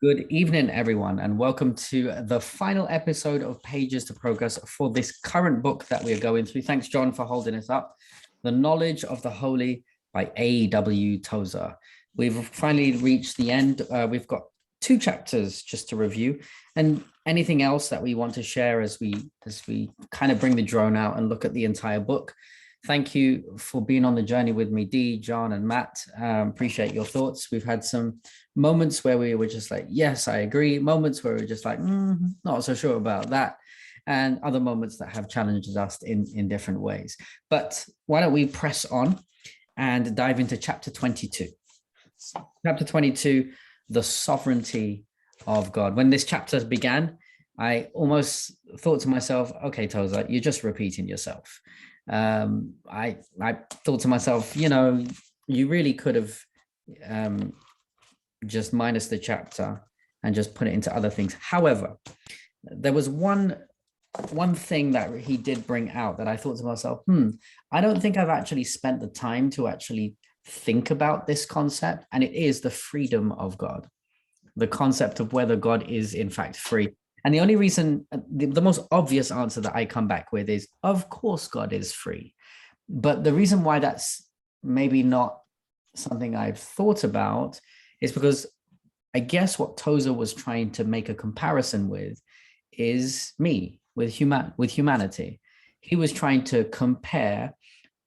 Good evening, everyone, and welcome to the final episode of Pages to Progress for this current book that we are going through. Thanks, John, for holding us up. The Knowledge of the Holy by A.W.Tozer. We've finally reached the end. We've got two chapters just to review, and anything else that we want to share as we kind of bring the drone out and look at the entire book. Thank you for being on the journey with me, Dee, John, and Matt. Appreciate your thoughts. We've had some moments where we were just like, yes, I agree. Moments where we we're just like, not so sure about that. And other moments that have challenged us in different ways. But why don't we press on and dive into chapter 22. Chapter 22, the sovereignty of God. When this chapter began, I almost thought to myself, okay, Tozer, you're just repeating yourself. I thought to myself, you really could have just minus the chapter and just put it into other things. However, there was one thing that he did bring out that I thought to myself, I don't think I've actually spent the time to actually think about this concept, and it is the freedom of God, the concept of whether God is in fact free. And the only reason, the most obvious answer that I come back with is, of course, God is free. But the reason why that's maybe not something I've thought about is because I guess what Tozer was trying to make a comparison with is me, with humanity. He was trying to compare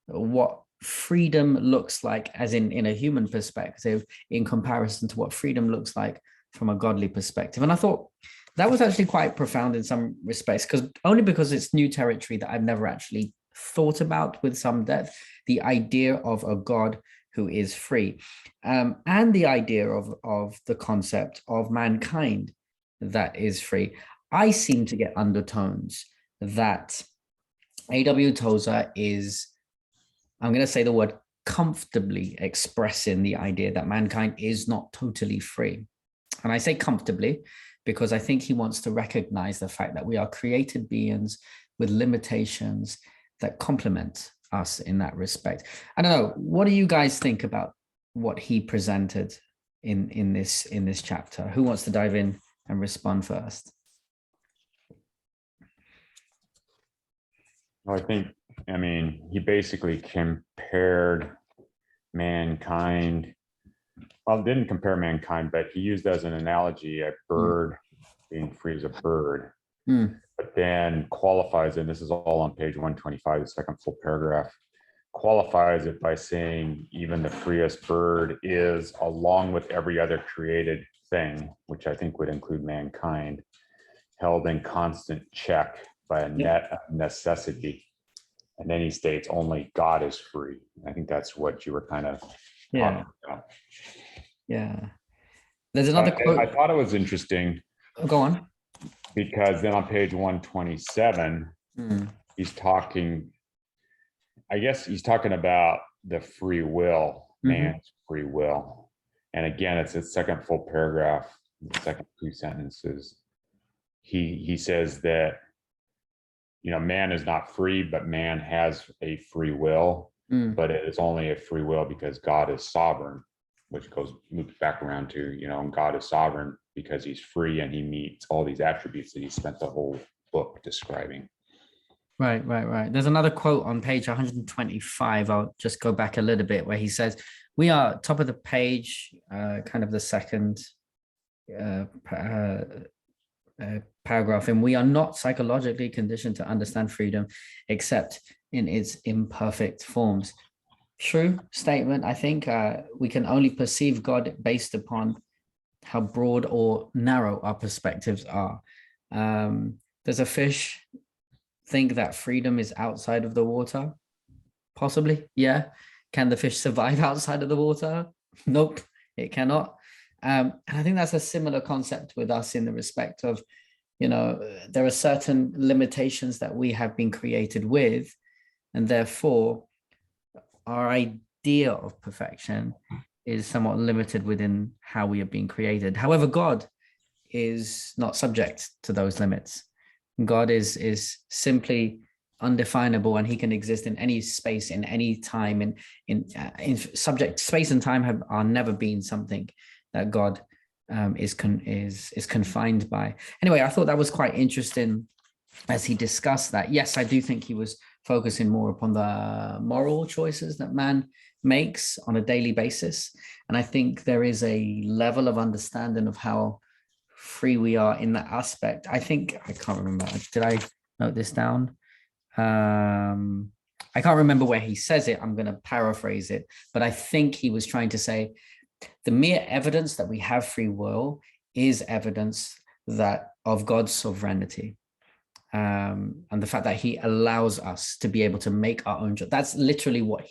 what freedom looks like, as in a human perspective, in comparison to what freedom looks like from a godly perspective. And I thought, that was actually quite profound in some respects, because it's new territory that I've never actually thought about with some depth, the idea of a God who is free, and the idea of the concept of mankind that is free. I seem to get undertones that A.W. Tozer is, I'm going to say the word, comfortably expressing the idea that mankind is not totally free. And I say comfortably because I think he wants to recognize the fact that we are created beings with limitations that complement us in that respect. I don't know. What do you guys think about what he presented in this chapter? Who wants to dive in and respond first? Well, he basically compared mankind. Well, didn't compare mankind, but he used as an analogy a bird being free as a bird, but then qualifies, and this is all on page 125, the second full paragraph, qualifies it by saying even the freest bird is, along with every other created thing, which I think would include mankind, held in constant check by a net of necessity. And then he states only God is free. I think that's what you were kind of talking about. Yeah. There's another quote. I thought it was interesting. Go on. Because then on page 127, he's talking, I guess he's talking about the free will, man's free will. And again, it's the second full paragraph, the second two sentences. He says that, man is not free, but man has a free will, but it is only a free will because God is sovereign, which moves back around to, God is sovereign because he's free and he meets all these attributes that he spent the whole book describing. Right. There's another quote on page 125. I'll just go back a little bit where he says, we are top of the page, kind of the second paragraph, and we are not psychologically conditioned to understand freedom except in its imperfect forms. True statement. I think we can only perceive God based upon how broad or narrow our perspectives are. Does a fish think that freedom is outside of the water? Possibly, yeah. Can the fish survive outside of the water? Nope, it cannot. And I think that's a similar concept with us in the respect of, there are certain limitations that we have been created with, and therefore our idea of perfection is somewhat limited within how we have been created. However, God is not subject to those limits. God is simply undefinable, and he can exist in any space, in any time, in subject. Space and time are never been something that God is confined by. Anyway, I thought that was quite interesting as he discussed that. Yes, I do think he was focusing more upon the moral choices that man makes on a daily basis. And I think there is a level of understanding of how free we are in that aspect. I think, I can't remember, did I note this down? I can't remember where he says it. I'm going to paraphrase it, but I think he was trying to say the mere evidence that we have free will is evidence that of God's sovereignty. And the fact that he allows us to be able to make our own. That's literally what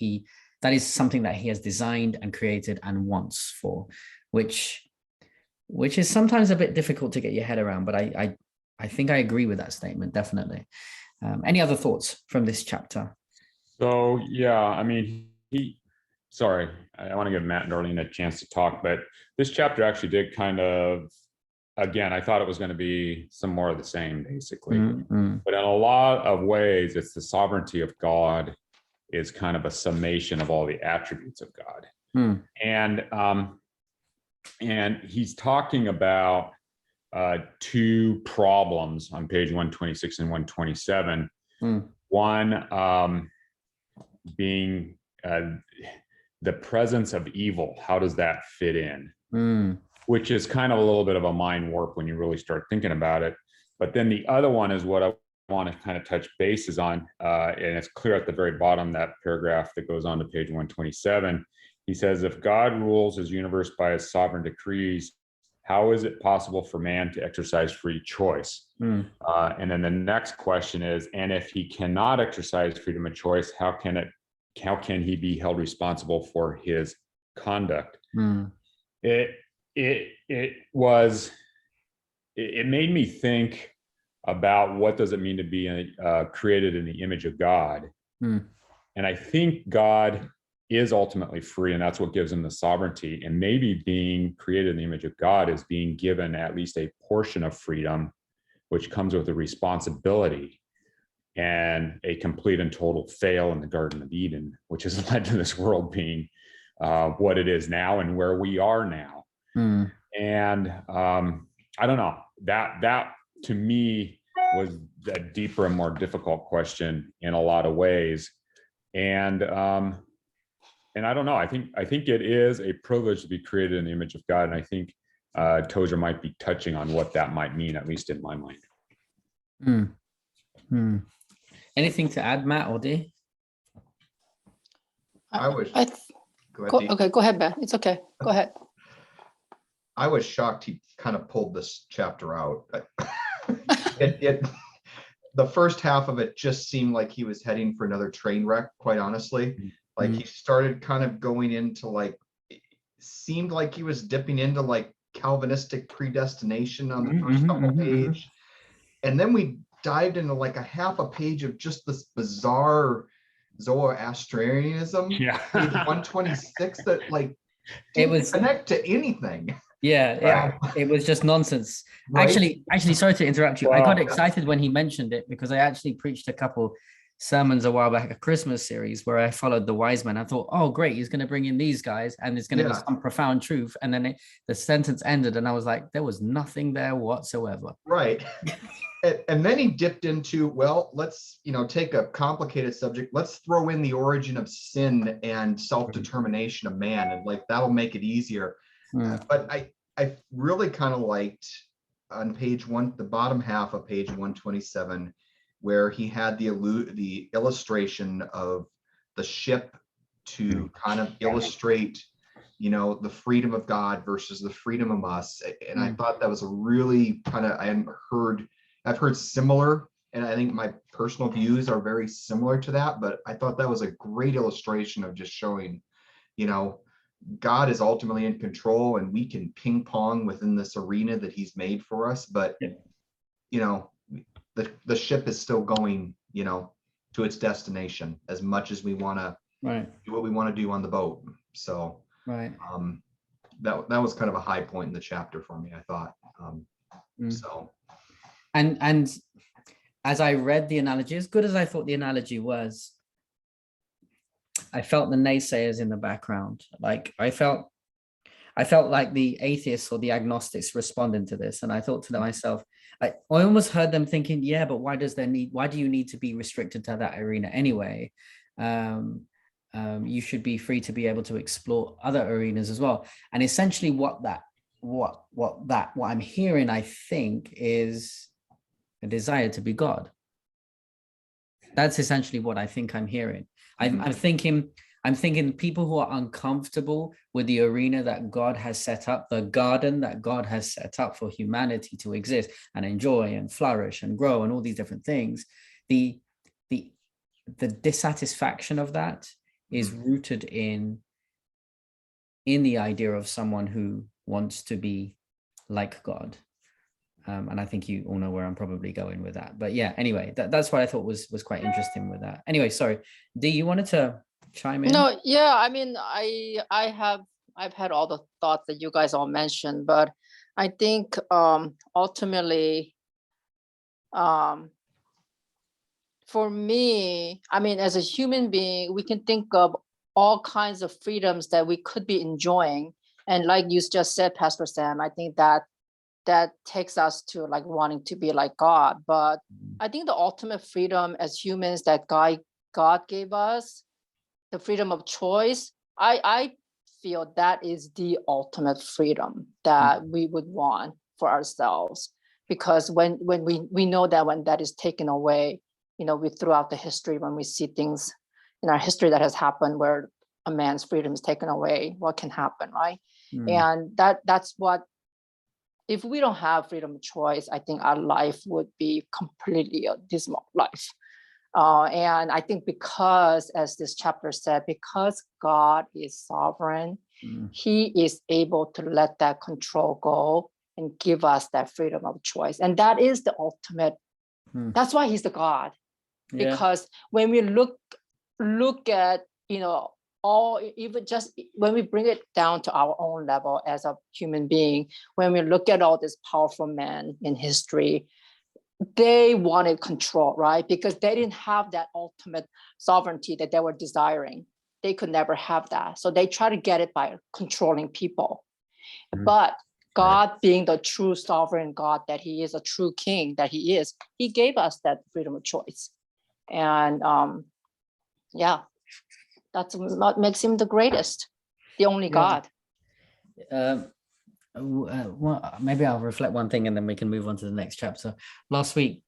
that is something that he has designed and created and wants for, which is sometimes a bit difficult to get your head around. But I think I agree with that statement, definitely. Any other thoughts from this chapter? So, yeah, I mean, sorry, I want to give Matt and Darlene a chance to talk, but this chapter actually did kind of, again, I thought it was going to be some more of the same, basically. Mm-hmm. But in a lot of ways, it's the sovereignty of God is kind of a summation of all the attributes of God. And he's talking about two problems on page 126 and 127. One being the presence of evil. How does that fit in? Which is kind of a little bit of a mind warp when you really start thinking about it. But then the other one is what I want to kind of touch bases on, and it's clear at the very bottom, that paragraph that goes on to page 127. He says, if God rules his universe by his sovereign decrees, how is it possible for man to exercise free choice? And then the next question is, and if he cannot exercise freedom of choice, how can he be held responsible for his conduct? It made me think about what does it mean to be created in the image of God. And I think God is ultimately free, and that's what gives him the sovereignty. And maybe being created in the image of God is being given at least a portion of freedom, which comes with a responsibility and a complete and total fail in the Garden of Eden, which has led to this world being what it is now and where we are now. And I don't know, that to me was a deeper and more difficult question in a lot of ways. And I don't know, I think it is a privilege to be created in the image of God. And I think Tozer might be touching on what that might mean, at least in my mind. Anything to add, Matt or Dee? Go ahead, Ben. It's okay. Go ahead. I was shocked he kind of pulled this chapter out. The first half of it just seemed like he was heading for another train wreck, quite honestly. Like he started kind of going into it seemed like he was dipping into Calvinistic predestination on the first couple page. And then we dived into a half a page of just this bizarre Zoroastrianism, page 126, that didn't connect to anything. Yeah, it was just nonsense. Right? Actually, sorry to interrupt you. Wow. I got excited when he mentioned it because I actually preached a couple sermons a while back, a Christmas series where I followed the wise men. I thought, oh, great, he's going to bring in these guys and there's going to be some profound truth. And then the sentence ended and I was like, there was nothing there whatsoever. Right. And then he dipped into, well, let's, take a complicated subject. Let's throw in the origin of sin and self-determination of man. And that'll make it easier. But I really kind of liked on page one, the bottom half of page 127, where he had the illustration of the ship to kind of illustrate, the freedom of God versus the freedom of us. And I thought that was a really kind of, I've heard similar, and I think my personal views are very similar to that, but I thought that was a great illustration of just showing, God is ultimately in control and we can ping pong within this arena that he's made for us. But, the ship is still going, to its destination as much as we want to do what we want to do on the boat. So that was kind of a high point in the chapter for me, I thought. So. And as I read the analogy, as good as I thought the analogy was, I felt the naysayers in the background. I felt I felt like the atheists or the agnostics responding to this, and I thought to myself, I almost heard them thinking, yeah, but why do you need to be restricted to that arena anyway? You should be free to be able to explore other arenas as well. And essentially what I'm hearing, I think, is a desire to be God. That's essentially what I think I'm hearing. I'm thinking people who are uncomfortable with the arena that God has set up, the garden that God has set up for humanity to exist and enjoy and flourish and grow and all these different things. The dissatisfaction of that is rooted in the idea of someone who wants to be like God. And I think you all know where I'm probably going with that. But yeah, anyway, that's what I thought was quite interesting with that. Anyway, sorry, Dee, you wanted to chime in? No, yeah, I mean, I've had all the thoughts that you guys all mentioned, but I think ultimately, for me, I mean, as a human being, we can think of all kinds of freedoms that we could be enjoying. And like you just said, Pastor Sam, I think that takes us to like wanting to be like God. But I think the ultimate freedom as humans that God gave us, the freedom of choice, I feel that is the ultimate freedom that we would want for ourselves. Because when we know that when that is taken away, we throughout the history, when we see things in our history that has happened where a man's freedom is taken away, what can happen, right? And that's what, if we don't have freedom of choice, I think our life would be completely a dismal life. And I think because, as this chapter said, because God is sovereign, he is able to let that control go and give us that freedom of choice. And that is the ultimate, that's why he's the God. Because when we look at, all, even just when we bring it down to our own level as a human being, when we look at all these powerful men in history, they wanted control, right? Because they didn't have that ultimate sovereignty that they were desiring. They could never have that. So they try to get it by controlling people. But God, being the true sovereign God that he is, a true king that he is, he gave us that freedom of choice. And that's what makes him the greatest, the only God. Well, maybe I'll reflect one thing and then we can move on to the next chapter. Last week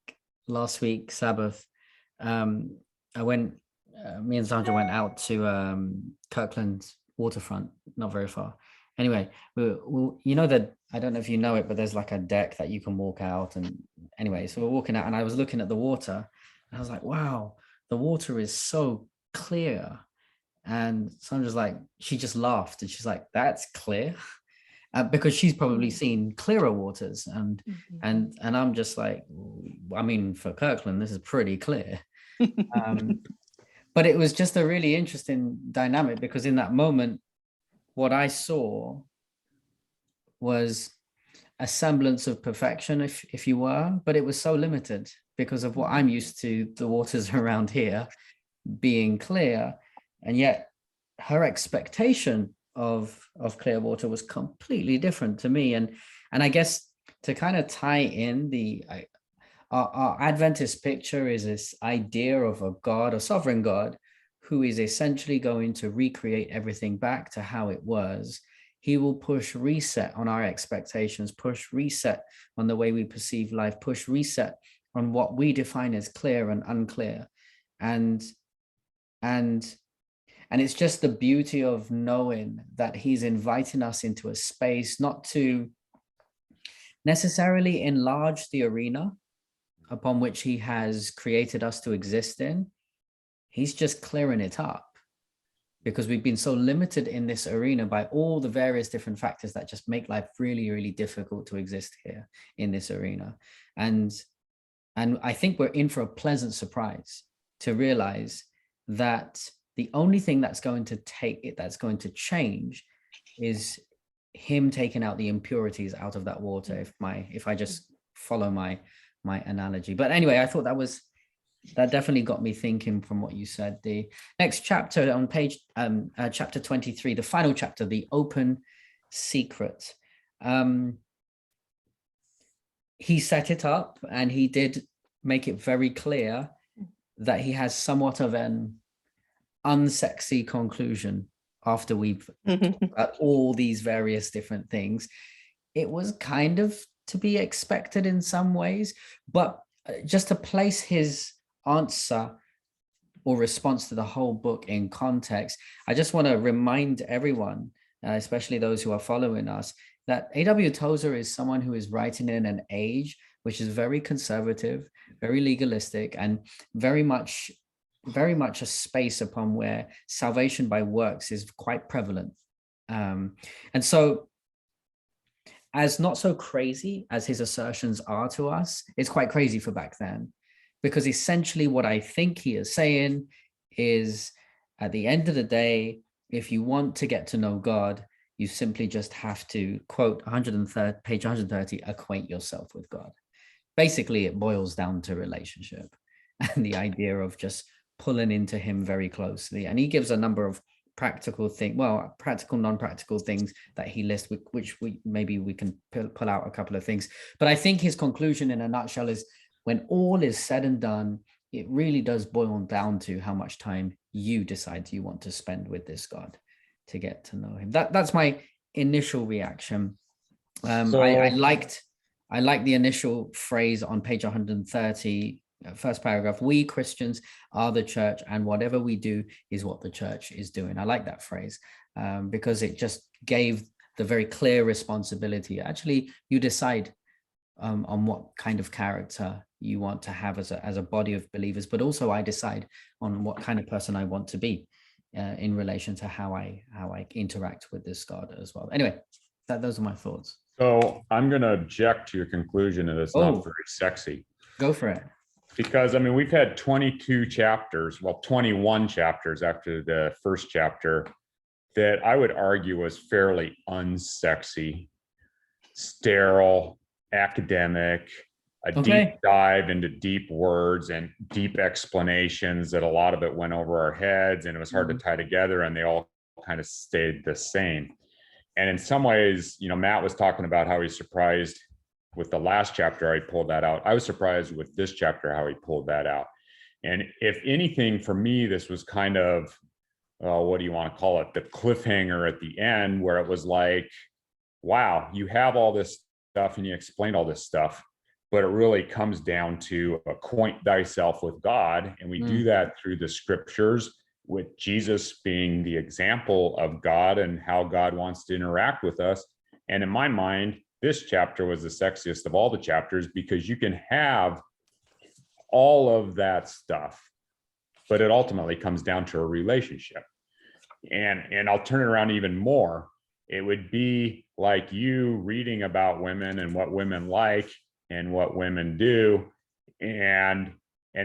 Sabbath, me and Sandra went out to Kirkland's waterfront, not very far. Anyway, that, I don't know if you know it, but there's like a deck that you can walk out. And anyway, so we're walking out and I was looking at the water and I was like, wow, the water is so clear. And Sandra's like, she just laughed and she's like, that's clear. Because she's probably seen clearer waters, and I'm just like, I mean, for Kirkland, this is pretty clear. But it was just a really interesting dynamic because in that moment, what I saw was a semblance of perfection, if you were, but it was so limited because of what I'm used to, the waters around here being clear, and yet her expectation of clear water was completely different to me. And I guess to kind of tie in our Adventist picture is this idea of a God, a sovereign God, who is essentially going to recreate everything back to how it was. He will push reset on our expectations, push reset on the way we perceive life, push reset on what we define as clear and unclear. And it's just the beauty of knowing that he's inviting us into a space, not to necessarily enlarge the arena upon which he has created us to exist in. He's just clearing it up because we've been so limited in this arena by all the various different factors that just make life really, really difficult to exist here in this arena. And I think we're in for a pleasant surprise to realize that the only thing that's going to change is him taking out the impurities out of that water. If I just follow my analogy. But anyway, I thought that definitely got me thinking from what you said. The next chapter on page chapter 23, the final chapter, the open secret. He set it up, and he did make it very clear that he has somewhat of an unsexy conclusion after we've all these various different things. It was kind of to be expected in some ways, but just to place his answer or response to the whole book in context, I just want to remind everyone, especially those who are following us, that A.W.Tozer is someone who is writing in an age which is very conservative, very legalistic, and very much a space upon where salvation by works is quite prevalent. And so, as not so crazy as his assertions are to us, it's quite crazy for back then, because essentially what I think he is saying is, at the end of the day, if you want to get to know God, you simply just have to, quote, page 130, acquaint yourself with God. Basically, it boils down to relationship and the idea of just pulling into him very closely. And he gives a number of practical things, well, practical, non-practical things that he lists, which we can pull out a couple of things. But I think his conclusion in a nutshell is, when all is said and done, it really does boil down to how much time you decide you want to spend with this God to get to know him. That's my initial reaction. I liked the initial phrase on page 130, first paragraph: we Christians are the church, and whatever we do is what the church is doing. I like that phrase because it just gave the very clear responsibility. Actually, you decide on what kind of character you want to have as a body of believers, but also I decide on what kind of person I want to be in relation to how I interact with this God as well. Anyway, those are my thoughts. So I'm going to object to your conclusion that it's not very sexy. Go for it. Because, I mean, we've had 22 chapters, well, 21 chapters after the first chapter that I would argue was fairly unsexy, sterile, academic, deep dive into deep words and deep explanations that a lot of it went over our heads, and it was hard to tie together, and they all kind of stayed the same. And in some ways, you know, Matt was talking about how he's surprised with the last chapter. I pulled that out. I was surprised with this chapter how he pulled that out. And if anything, for me, this was kind of, what do you want to call it? The cliffhanger at the end, where it was like, wow, you have all this stuff and you explained all this stuff, but it really comes down to acquaint thyself with God. And we do that through the scriptures, with Jesus being the example of God and how God wants to interact with us. And in my mind, this chapter was the sexiest of all the chapters, because you can have all of that stuff, but it ultimately comes down to a relationship. And I'll turn it around even more. It would be like you reading about women and what women like and what women do, and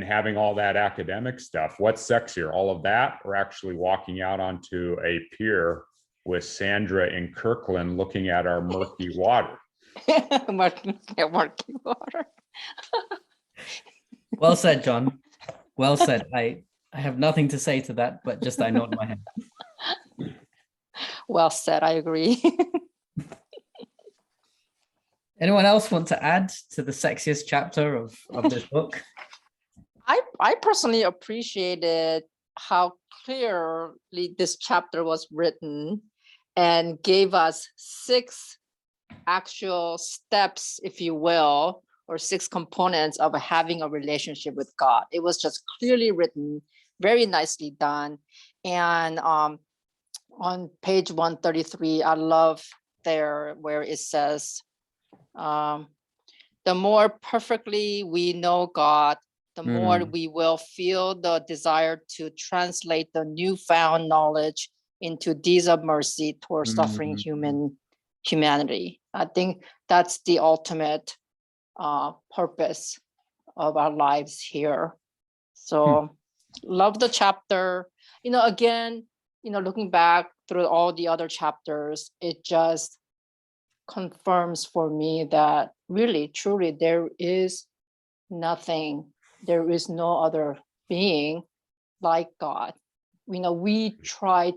having all that academic stuff. What's sexier, all of that, or actually walking out onto a pier with Sandra in Kirkland looking at our murky water? murky water. Well said, John. Well said. I have nothing to say to that, but just I nod my head. Well said. I agree. Anyone else want to add to the sexiest chapter of this book? I personally appreciated how clearly this chapter was written and gave us 6 actual steps, if you will, or 6 components of having a relationship with God. It was just clearly written, very nicely done. And on page 133, I love there where it says, the more perfectly we know God, the more we will feel the desire to translate the newfound knowledge into deeds of mercy towards suffering humanity. I think that's the ultimate purpose of our lives here. So love the chapter. You know, again, you know, looking back through all the other chapters, it just confirms for me that really, truly, there is nothing, there is no other being like God. You know, we tried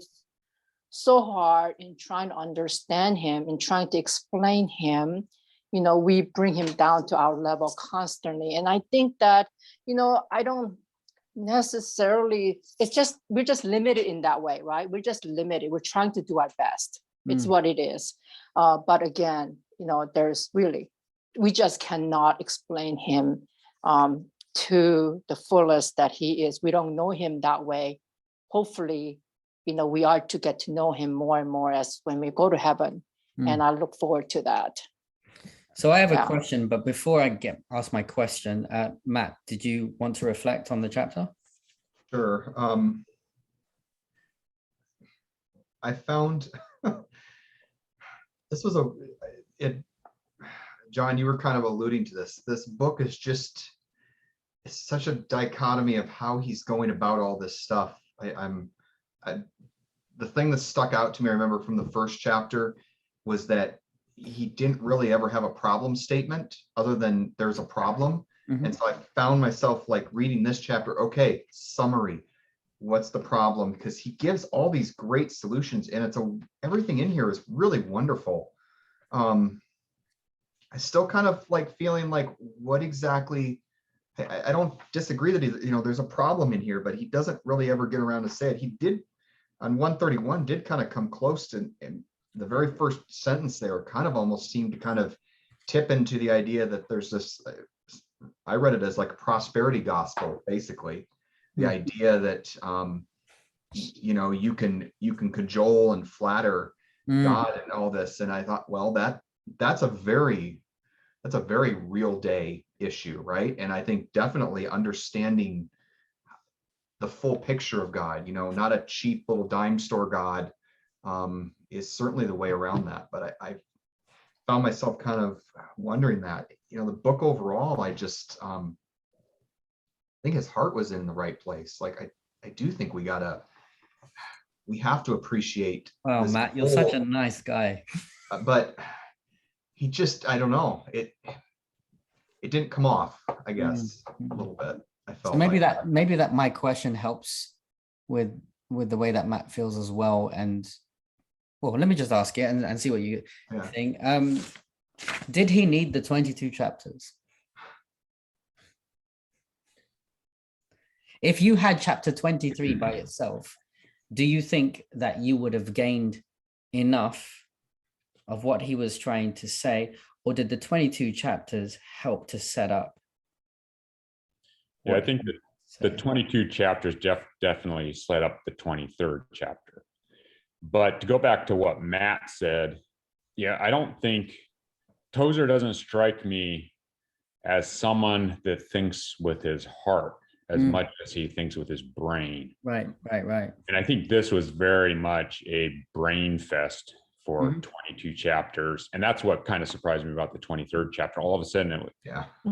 so hard in trying to understand him, in trying to explain him, we bring him down to our level constantly. And I think that, I don't necessarily, we're just limited in that way, right? We're just limited. We're trying to do our best. It's what it is. But again, we just cannot explain him to the fullest that he is. We don't know him that way. Hopefully, we are to get to know him more and more as when we go to heaven. And I look forward to that. So I have a question, but before I ask my question, Matt, did you want to reflect on the chapter? Sure. I found this was John, you were kind of alluding to this. This book is it's such a dichotomy of how he's going about all this stuff. The thing that stuck out to me, I remember from the first chapter, was that he didn't really ever have a problem statement other than there's a problem. And so I found myself like reading this chapter, okay, summary, what's the problem? Because he gives all these great solutions, and everything in here is really wonderful. I still kind of like feeling like what exactly, I don't disagree that there's a problem in here, but he doesn't really ever get around to say it. He did on 131 did kind of come close to, and the very first sentence there kind of almost seemed to kind of tip into the idea that there's this, I read it as like a prosperity gospel, basically. The idea that, you can cajole and flatter God and all this. And I thought, well, that's a very real day issue, right? And I think definitely understanding the full picture of God, not a cheap little dime store God, is certainly the way around that. But I found myself kind of wondering that, the book overall, I just think his heart was in the right place. Like I do think we have to appreciate. Wow, Matt, you're such a nice guy. But he just, I don't know, it didn't come off, I guess, a little bit. I felt so maybe that my question helps with the way that Matt feels as well. And well, let me just ask it and see what you think. Did he need the 22 chapters? If you had chapter 23 by itself, do you think that you would have gained enough of what he was trying to say, or did the 22 chapters help to set up? Yeah, I think that the 22 chapters definitely set up the 23rd chapter. But to go back to what Matt said, yeah, I don't think Tozer doesn't strike me as someone that thinks with his heart as much as he thinks with his brain. Right. And I think this was very much a brain fest for 22 chapters. And that's what kind of surprised me about the 23rd chapter. All of a sudden,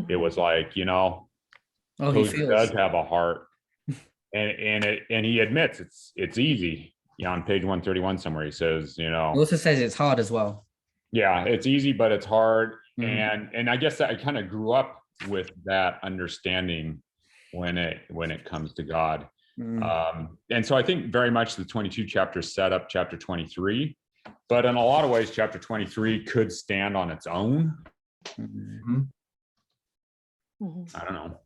it was like, Tozer does have a heart. and he admits it's easy. On page 131 somewhere, he says, He also says it's hard as well. Yeah, it's easy, but it's hard. And I guess that I kind of grew up with that understanding when it comes to God. And so I think very much the 22 chapters set up chapter 23, but in a lot of ways, chapter 23 could stand on its own. I don't know.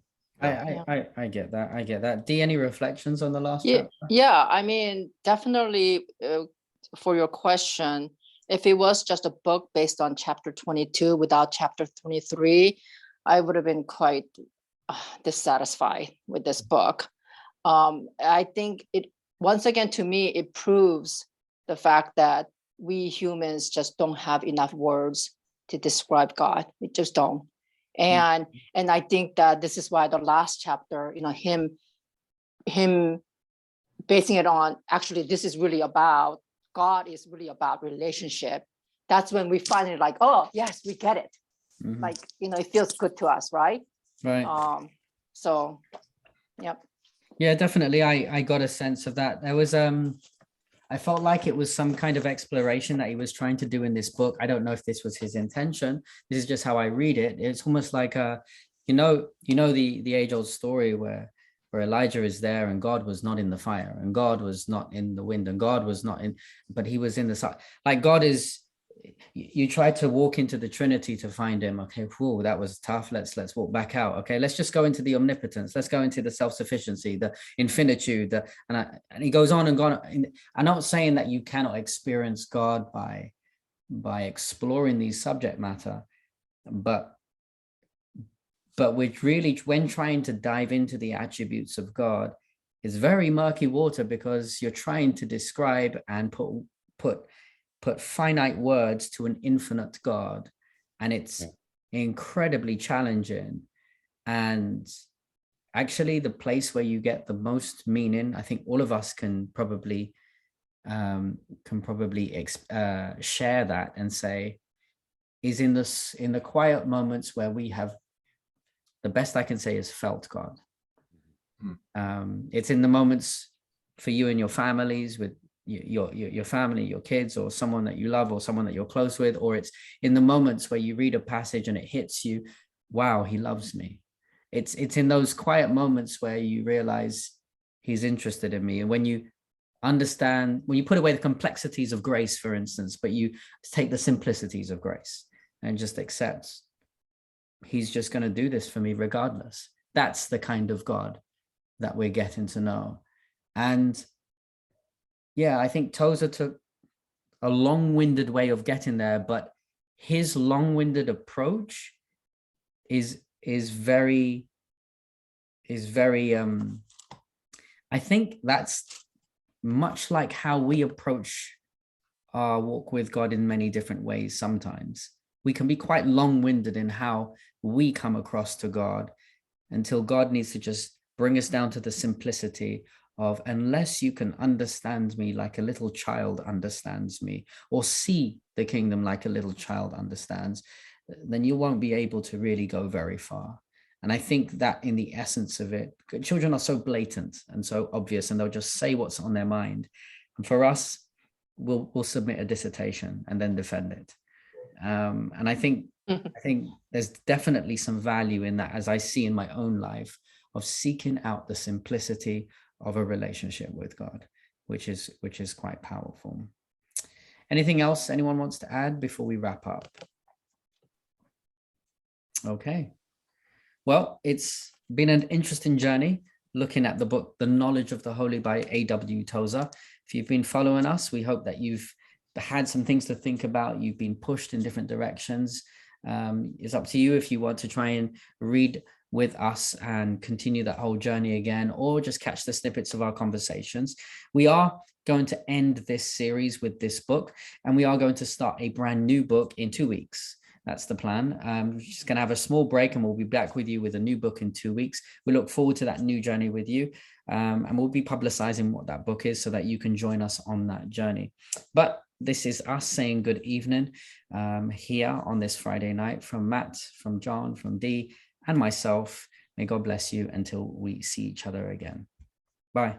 I get that. D, any reflections on the last Yeah, chapter? yeah. I mean, definitely for your question, if it was just a book based on chapter 22 without chapter 23, I would have been quite dissatisfied with this book. I think once again, to me, it proves the fact that we humans just don't have enough words to describe God. We just don't. And I think that this is why the last chapter, him basing it on, actually, this is really about, God is really about relationship. That's when we finally like, oh, yes, we get it. Like, it feels good to us, right? Right. So, yep. Yeah, definitely. I got a sense of that. There was, I felt like it was some kind of exploration that he was trying to do in this book. I don't know if this was his intention. This is just how I read it. It's almost like the age-old story where where Elijah is there and God was not in the fire and God was not in the wind and God was not in, but he was in the side. Like God is, you try to walk into the Trinity to find him. Okay, whoa, that was tough. Let's walk back out. Okay, let's just go into the omnipotence. Let's go into the self-sufficiency, the infinitude, and he goes on and on. I'm not saying that you cannot experience God by exploring these subject matter, but which really, when trying to dive into the attributes of God, is very murky water, because you're trying to describe and put finite words to an infinite God, and it's incredibly challenging. And actually, the place where you get the most meaning, I think all of us can probably share that and say, is in the quiet moments where we have, the best I can say is felt God. It's in the moments for you and your families, with your family, your kids, or someone that you love, or someone that you're close with, or it's in the moments where you read a passage and it hits you, wow, he loves me. It's in those quiet moments where you realize he's interested in me. And when you understand, when you put away the complexities of grace, for instance, but you take the simplicities of grace and just accept he's just going to do this for me regardless. That's the kind of God that we're getting to know. And yeah, I think Tozer took a long-winded way of getting there, but his long-winded approach is very I think that's much like how we approach our walk with God in many different ways. Sometimes we can be quite long-winded in how we come across to God, until God needs to just bring us down to the simplicity of, unless you can understand me like a little child understands me, or see the kingdom like a little child understands, then you won't be able to really go very far. And I think that in the essence of it, children are so blatant and so obvious, and they'll just say what's on their mind. And for us, we'll submit a dissertation and then defend it. And I think there's definitely some value in that, as I see in my own life, of seeking out the simplicity of a relationship with God, which is quite powerful. Anything else anyone wants to add before we wrap up? Okay. Well, it's been an interesting journey looking at the book, The Knowledge of the Holy by A.W.Tozer. If you've been following us, we hope that you've had some things to think about. You've been pushed in different directions. It's up to you if you want to try and read with us and continue that whole journey again, or just catch the snippets of our conversations. We are going to end this series with this book, and we are going to start a brand new book in 2 weeks. That's the plan. We're just going to have a small break, and we'll be back with you with a new book in 2 weeks. We look forward to that new journey with you, and we'll be publicizing what that book is so that you can join us on that journey. But this is us saying good evening here on this Friday night, from Matt, from John, from Dee, and myself. May God bless you until we see each other again. Bye.